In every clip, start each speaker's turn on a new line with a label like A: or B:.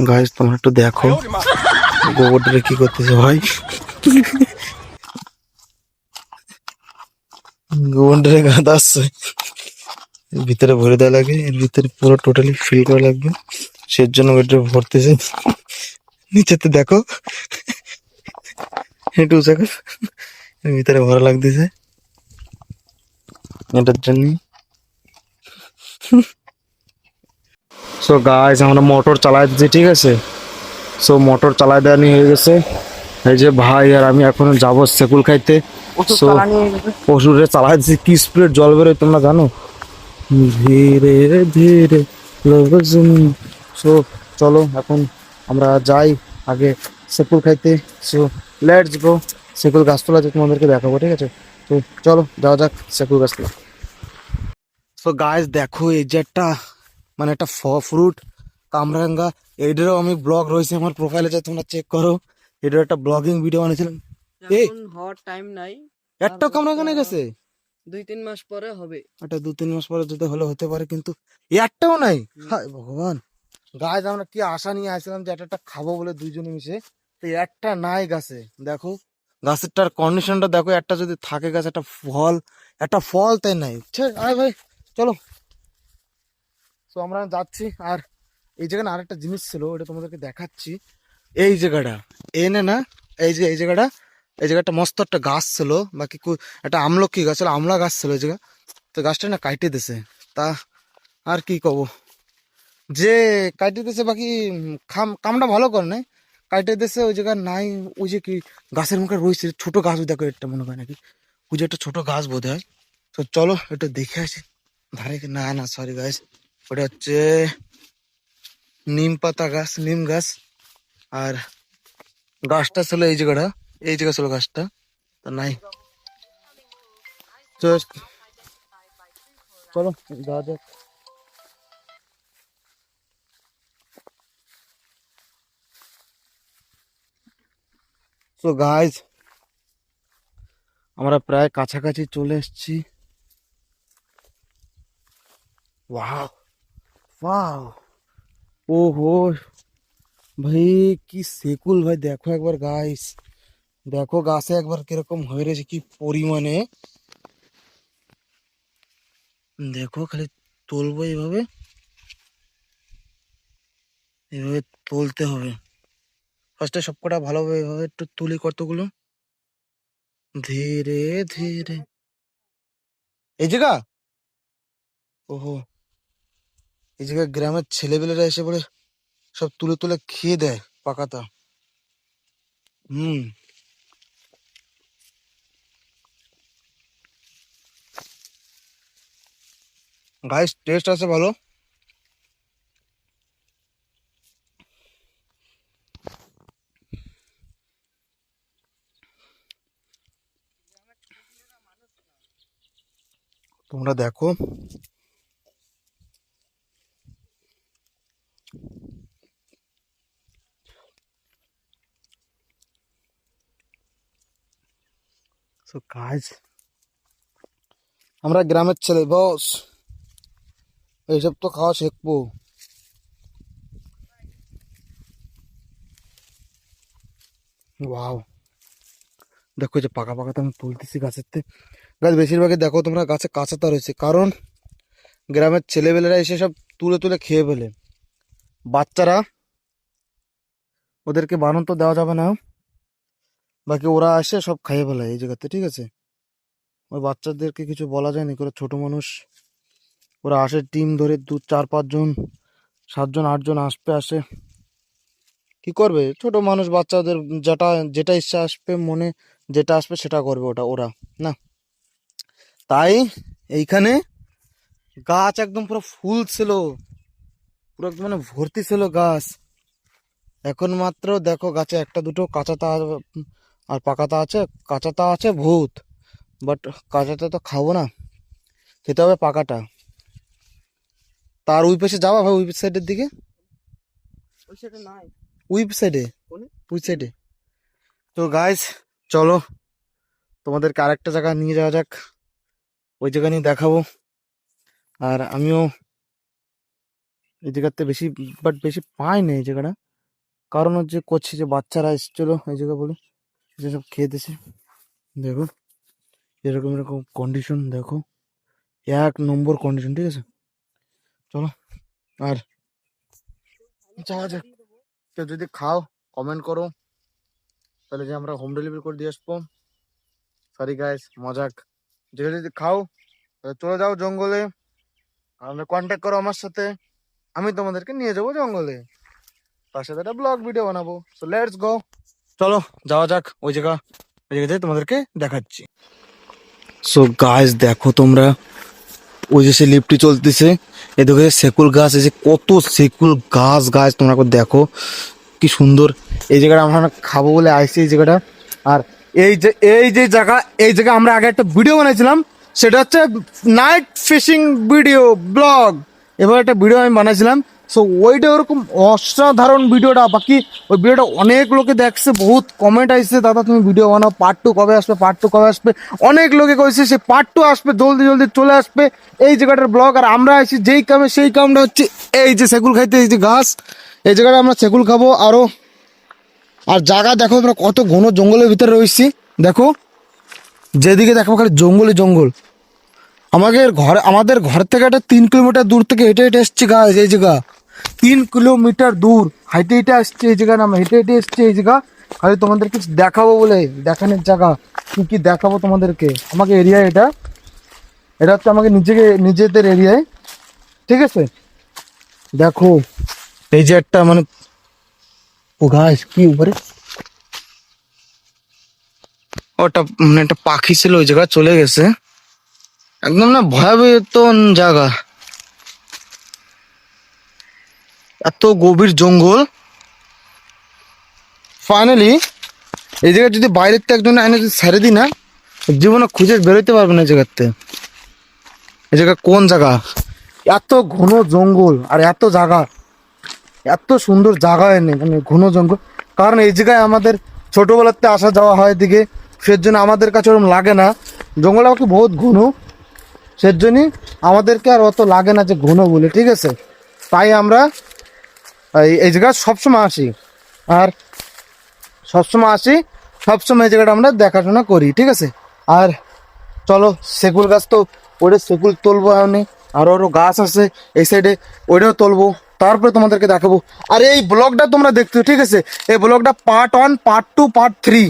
A: Guys তোমরা একটু দেখো গোবরটা কি করতেছে ভাই। গোবরটা গাদা আসছে, এর ভিতরে ভরে দেওয়া লাগে, এর ভিতরে পুরো টোটালি ফিল করা লাগবে, সের জন্য ওটা ভরতেছে। নিচেতে দেখো একটু উঁচা কর, এর ভিতরে ভরা লাগতেছে এটার জন্য। সো গাইস আমরা মোটর চালাই দিচ্ছি, ঠিক আছে। সো মোটর চালাই দেওয়া নিয়ে হয়ে গেছে। এই যে ভাই আর আমি এখন যাবো সেকুল খাইতে। সো ওষুধে চালাই দিচ্ছি, কি স্পিড জল বেরোয় তোমরা জানো, ধীরে ধীরে লবজুম। সো চলো এখন আমরা যাই আগে সেকুল খাইতে। সো লেটস গো, সেকুল গাছতলা যে তোমাদেরকে দেখাবো, ঠিক আছে। তো চলো যাওয়া যাক সেকুল গাছতলা। সো গাইস দেখো এই যে একটা মানে একটা ফ্রুট কামরাঙ্গা, এইটারও আমি ব্লগ রয়েছে আমার প্রোফাইলে, যা তোমরা চেক করো। এটার একটা ব্লগিং ভিডিও বানিয়েছিলাম। এই
B: এখন হওয়ার টাইম নাই,
A: একটা কামরাঙ্গা নিয়ে গেছে,
B: 2-3 মাস পরে হবে।
A: এটা 2-3 মাস পরে যদি হলে হতে পারে, কিন্তু একটাও নাই। হায় ভগবান, গাছ আমরা কি আশা নিয়ে আসছিলাম যে একটা খাবো বলে দুইজনে মিশে, তো একটা নাই গাছে। দেখো গাছেরটার কন্ডিশনটা দেখো, একটা যদি থাকে গাছে একটা ফল তাই নাই। আয় ভাই চলো। তো আমরা যাচ্ছি। আর এই জায়গায় আরেকটা জিনিস ছিল, ওটা তোমাদেরকে দেখাচ্ছি। এই জায়গাটা এনে না, এই জায়গাটা, এই জায়গাটা মস্ত একটা গাছ ছিল, বাকি একটা আমলকি গাছ ছিল, আমলা গাছ ছিল এই জায়গা। তো গাছটা না কাইটে দিছে, তা আর কি কব, যে কাইটে দিছে বাকি কামটা ভালো করে নাই, কাইটে দিছে ওই জায়গা নাই। ওই যে কি গাছের মুখে রয়েছে ছোট গাছ, ওই দেখো এটা মনে হয় নাকি ওই যে একটা ছোট গাছ বোধ হয়। তো চলো একটু দেখে আসি ধারে না না সরি গাছ, ওটা হচ্ছে নিম পাতা গাছ, নিম গাছ। আর গাছটা ছিল এই জায়গাটা, এই জায়গা ছিল গাছটা, তা নাই। Just চলো যাওয়া যাক। তো গাইজ আমরা প্রায় কাছাকাছি চলে এসেছি। ওয়াও ওয়াও, ওহো ভাই কি সেকুল ভাই, দেখো একবার গাইস, দেখো গাছে একবার কিরকম হয়ে রয়েছে, কি পরিমাণে। দেখো খালি তুলবো এইভাবে, এইভাবে তুলতে হবে। ফার্স্টে সবকটা ভালোভাবে এইভাবে একটু তুলি কতগুলো, ধীরে ধীরে। এই জায়গা, ওহো, এই জায়গায় গ্রামের ছেলেপেলেরা এসে বলে সব তুলে তুলে খেয়ে দেয় পাকাতা। হুম, গাইস টেস্ট আছে ভালো। তোমরা দেখো তো গাইস আমরা গ্রামের ছেলে বস, এইসব তো খাওয়া শিখবো। ওয়াও, দেখো এই যে পাকা পাকা তো আমি তুলতেছি গাছের থেকে। গাছ বেশিরভাগই দেখো তোমরা গাছে কাঁচাতা রয়েছে, কারণ গ্রামের ছেলেবেলেরা এসে সব তুলে তুলে খেয়ে ফেলে। বাচ্চারা, ওদেরকে বারণ তো দেওয়া যাবে না, বাকি ওরা এসে সব খাইয়ে ফেলে এই জায়গাতে, ঠিক আছে। ওই বাচ্চাদেরকে কিছু বলা যায়নি, ওরা ছোট মানুষ, ওরা আসে টিম ধরে 2-4-5 জন, 7 জন 8 জন আসে। কি করবে ছোট মানুষ, বাচ্চাদের যেটা যেটা ইচ্ছা আসবে মনে, যেটা আসবে সেটা করবে ওটা ওরা, না। তাই এইখানে গাছ একদম পুরো ফুল ছিল, পুরো একদম মানে ভর্তি ছিল গাছ। এখন মাত্র দেখো গাছে একটা দুটো কাঁচাতা আর পাকাতা আছে। কাঁচাতা আছে ভূত, বাট কাঁচাতা তো খাবো না, খেতে হবে পাকাটা। তার ওই পাশে যাওয়া ভাই, ওই সাইডের দিকে,
B: ওই সেটা নাই।
A: ওই সাইডে,
B: কোনে?
A: ওই সাইডে। তো গাইস চলো তোমাদেরকে আরেকটা জায়গা নিয়ে যাওয়া যাক, ওই জায়গা নিয়ে দেখাবো। আর আমিও এই জায়গাতে বেশি, বাট বেশি পাই না এই জায়গাটা, কারণ হচ্ছে করছি যে বাচ্চারা এসেছিল এই জায়গা বলে যেসব খেয়ে দিছে। দেখো এরকম এরকম কন্ডিশন, দেখো 1 নম্বর কন্ডিশন, ঠিক আছে। চলো আর যাওয়া যাক। কেউ যদি খাও কমেন্ট করো, তাহলে যে আমরা হোম ডেলিভারি করে দিয়ে আসবো। সরি গাইস, মজাক। যে যদি খাও তাহলে চলে যাও জঙ্গলে, আমাদের কন্ট্যাক্ট করো আমার সাথে, আমি তোমাদেরকে নিয়ে যাবো জঙ্গলে, তার সাথে একটা ব্লগ ভিডিও বানাবো। সো লেটস গো, চলো যাওয়া যাক ওই জায়গাতে তোমাদেরকে দেখাচ্ছি। সো গাইস দেখো তোমরা, ওই যে সে লিফটটি চলতেছে, এদিকে সেকুল গাছ, এই যে কত সেকুল গাছ, গাছ তোমরা একবার দেখো কি সুন্দর। এই জায়গাটা আমরা খাবো বলে আইছি এই জায়গাটা। আর এই জায়গা আমরা আগে একটা ভিডিও বানাইছিলাম, সেটা হচ্ছে নাইট ফিশিং ভিডিও ব্লগ। এবার একটা ভিডিও আমি বানাইছিলাম, সো ওইটা ওরকম অসাধারণ ভিডিওটা। বাকি ওই ভিডিওটা অনেক লোকে দেখছে, বহুত কমেন্ট আসছে, দাদা তুমি ভিডিও বানাও, পার্ট 2 কবে আসবে, পার্ট 2 কবে আসবে। অনেক লোকে কইছে সে পার্ট 2 আসবে, জলদি জলদি চলে আসবে এই জায়গাটার ব্লগ। আর আমরা আছি যেই কামে, সেই কামটা হচ্ছে এই যে সেকুল খাইতে, এই যে গাছ, এই জায়গাটা আমরা সেকুল খাবো। আর জায়গা দেখো আমরা কত ঘন জঙ্গলের ভিতরে রয়েছি। দেখো যেদিকে দেখো খালি জঙ্গলই জঙ্গল। আমাদের ঘর থেকে একটা 3 কিলোমিটার দূর থেকে হেঁটে হেঁটে এসছি গাছ, এই জায়গা 3 কিলোমিটার দূর হেঁটে হেঁটে আসছে এই জায়গা, আমরা হেঁটে হেঁটে এসছি এই জায়গা। খালি তোমাদের কিছু দেখাবো বলে, দেখানোর জায়গা কি কি দেখাবো তোমাদেরকে। আমাকে এরিয়া এটা, এটা হচ্ছে আমাকে নিজেদের এরিয়ায়, ঠিক আছে। দেখো এই যে একটা মানে, ও গাছ কি উপরে, ওটা মানে একটা পাখি ছিল ওই জায়গা চলে গেছে। একদম না ভয়াবহ জায়গা, এত গভীর জঙ্গল। ফাইনালি এই জায়গায় যদি বাইরের থেকে একজন আইনে যদি ছেড়ে দিই না, জীবনে খুঁজে বেরোতে পারবে না এই জায়গাতে। এই জায়গা কোন জায়গা, এত ঘন জঙ্গল আর এত জায়গা, এত সুন্দর জায়গা নেই মানে ঘন জঙ্গল। কারণ এই জায়গায় আমাদের ছোটবেলাতে আসা যাওয়া হয় এদিকে, সেজন্য আমাদের কাছে ওরকম লাগে না। জঙ্গল আমাকে বহুত ঘন, সেজন্যই আমাদেরকে আর অত লাগে না যে ঘন বলে, ঠিক আছে। তাই আমরা এই জায়গায় সবসময় আসি, আর সবসময় আসি, সবসময় এই জায়গাটা আমরা দেখাশোনা করি, ঠিক আছে। আর চলো সেগুল গাছ তো, ওটা সেগুল তুলবো আমি, আরো গাছ আছে এই সাইডে, ওইটাও তুলবো, তারপরে তোমাদেরকে দেখাবো। আর এই ব্লগটা তোমরা দেখছো, ঠিক আছে, এই ব্লগটা পার্ট 1, পার্ট 2, পার্ট 3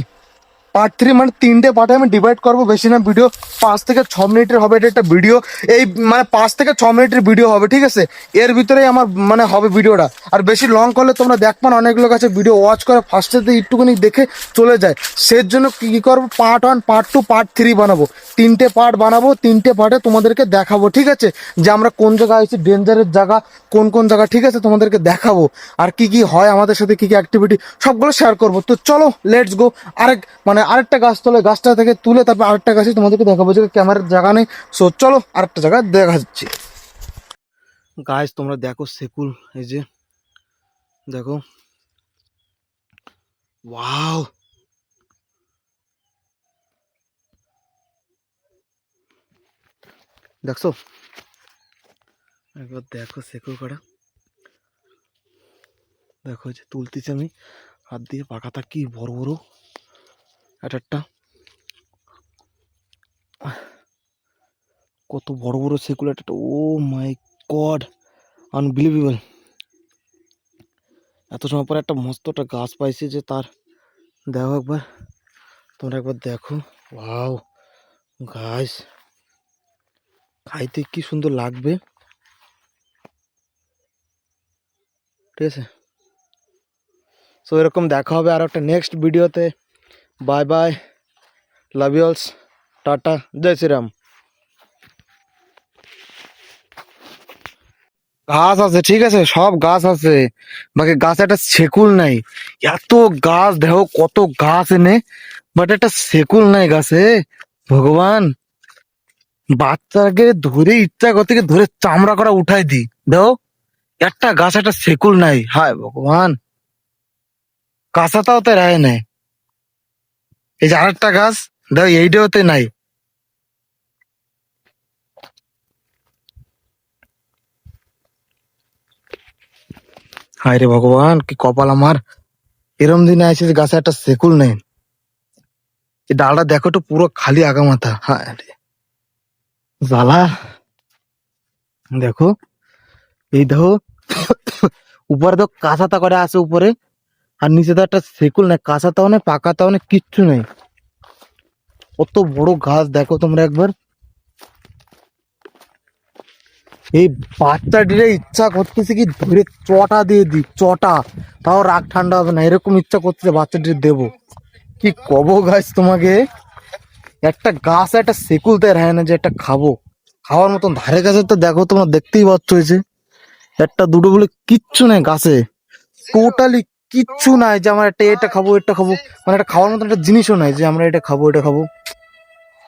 A: মানে 3টে পার্টে আমি ডিভাইড করবো। বেশি না, ভিডিও 5 থেকে 6 মিনিটের হবে। এটা একটা ভিডিও, এই মানে 5 থেকে 6 মিনিটের ভিডিও হবে, ঠিক আছে। এর ভিতরেই আমার মানে হবে ভিডিওটা। আর বেশি লং করলে তোমরা দেখবা না, অনেক লোক আছে ভিডিও ওয়াচ করে ফার্স্টেতে একটুখানি দেখে চলে যায়। সের জন্য কি করবো, পার্ট 1, পার্ট 2, পার্ট 3 বানাবো। 3টে পার্ট বানাবো, 3টে পার্টে তোমাদেরকে দেখাবো, ঠিক আছে, যে আমরা কোন জায়গায় আছি, ডেঞ্জারের জায়গা কোন কোন জায়গা, ঠিক আছে, তোমাদেরকে দেখাবো। আর কি কি হয় আমাদের সাথে, কি কি অ্যাক্টিভিটি, সবগুলো শেয়ার করবো। তো চলো লেটস গো। আরেকটা গাছ তোলে, গাছটা থেকে তুলে তারপর আরেকটা গাছে তোমাদেরকে দেখাবো, যে ক্যামেরার জায়গা নেই। সো চলো আরেকটা জায়গা দেখা যাচ্ছে। গাছ তোমরা দেখো সেকুল, এই যে দেখো, ওয়াও, দেখছো, একবার দেখো সেকুল করা, দেখো যে তুলতেছি আমি হাত দিয়ে, পাকাটা কি বড় বড় একটা, কত বড় বড় সেকুল একটা, ও মাই গড, আনবিলিভেবল। এত সময় পরে একটা মস্ত একটা গাছ পাইছি, যে তার দেখো একবার, তোমরা একবার দেখো, ওয়াও গাছ, খাইতে কি সুন্দর লাগবে, ঠিক আছে। সো এরকম দেখা হবে আর একটা নেক্সট ভিডিওতে। বাই বাই, লাভ ইউ অলস, টাটা, জয় শ্রীরাম। গাছ আছে, ঠিক আছে, সব গাছ আছে, বাকি গাছে একটা সেকুল নাই। এত গাছ দেখো, কত গাছ এনে, বাট একটা সেকুল নাই গাছে। ভগবান, বাচ্চাকে ধরে ইচ্ছা করতে গিয়ে ধরে চামড়া করা উঠাই দি, দেখো একটা গাছ একটা সেকুল নাই, হায় ভগবান, কাঁচাটাও তো রায় নাই। এই যে আরেকটা গাছ, দেখো এইটাতে নাই। হায় রে ভগবান, কি কপাল আমার। এরম দিনে আছে যে গাছে একটা শেকুল নেই। এই ডালটা দেখো তো পুরো খালি আগামাথা। হ্যাঁ রে, জ্বালা। দেখো, এই দেখো উপরে তো কাঁচাতা করে আছে উপরে, আর নিচে তো একটা শেকুল নেই, কাঁচাতাও নেই পাকাতাও নেই, কিচ্ছু নেই। কত বড় গাছ দেখো তোমরা একবার। এই বাচ্চাটিরে ইচ্ছা করতেছে কি ধরে চটা দিয়ে দি, চটা, তাও রাগ ঠান্ডা হবে না, এরকম ইচ্ছা করতেছে বাচ্চাটির দেবো। কি কব গাছ তোমাকে, একটা গাছ একটা সেকুল তাই হয় না যে একটা খাবো, খাওয়ার মতন ধারে গাছে তো দেখো তোমরা দেখতেই পাচ্ছ হয়েছে একটা দুটো বলে কিচ্ছু নেই গাছে, টোটালি কিচ্ছু নাই যে আমরা একটা এটা খাবো এটা খাবো, মানে একটা খাওয়ার মতন একটা জিনিসও নাই যে আমরা এটা খাবো এটা খাবো।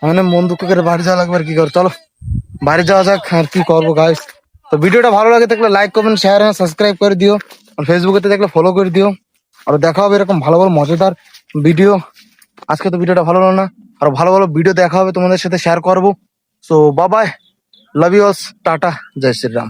A: মানে মন দুঃখ করে বাড়ি যাওয়া লাগবে আর কি করো, চলো বাড়ি যাওয়া যাক আর কি করবো গাইস। তো ভিডিওটা ভালো লাগে থাকলে লাইক কমেন্ট শেয়ার আর সাবস্ক্রাইব করে দিও, আর ফেসবুকে দেখলে ফলো করে দিও। আর দেখা হবে এরকম ভালো ভালো মজাদার ভিডিও। আজকে তো ভিডিওটা ভালো হলো না, আর ভালো ভালো ভিডিও দেখা হবে তোমাদের সাথে শেয়ার করবো। So bye bye, love you, tata, জয় শ্রীরাম।